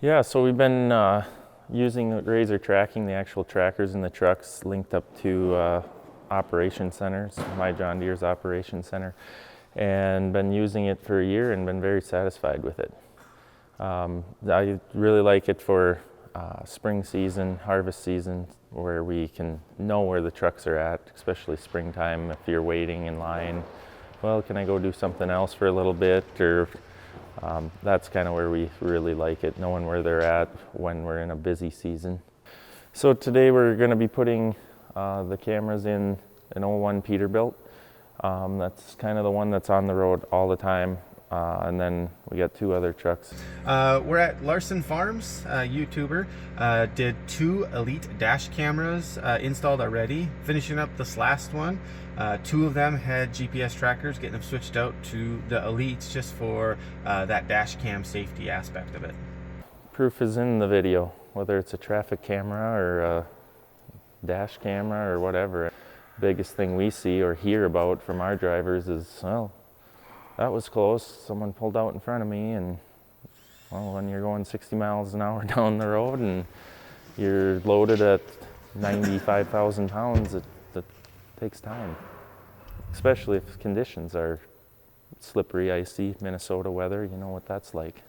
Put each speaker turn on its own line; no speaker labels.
Yeah, so we've been using Razor tracking, the actual trackers in the trucks linked up to operation centers, my John Deere's operation center, and been using it for a year and been very satisfied with it. I really like it for spring season, harvest season, where we can know where the trucks are at, especially springtime. If you're waiting in line, well, can I go do something else for a little bit? Or that's kind of where we really like it, knowing where they're at when we're in a busy season. So today we're going to be putting the cameras in an '01 Peterbilt. That's kind of the one that's on the road all the time. And then we got two other trucks.
We're at Larson Farms, YouTuber. Did 2 Elite dash cameras installed already. Finishing up this last one. 2 of them had GPS trackers, getting them switched out to the Elites just for that dash cam safety aspect of it.
Proof is in the video, whether it's a traffic camera or a dash camera or whatever. Biggest thing we see or hear about from our drivers is, well, that was close. Someone pulled out in front of me, and well, when you're going 60 miles an hour down the road and you're loaded at 95,000 pounds, it takes time, especially if conditions are slippery, icy, Minnesota weather. You know what that's like.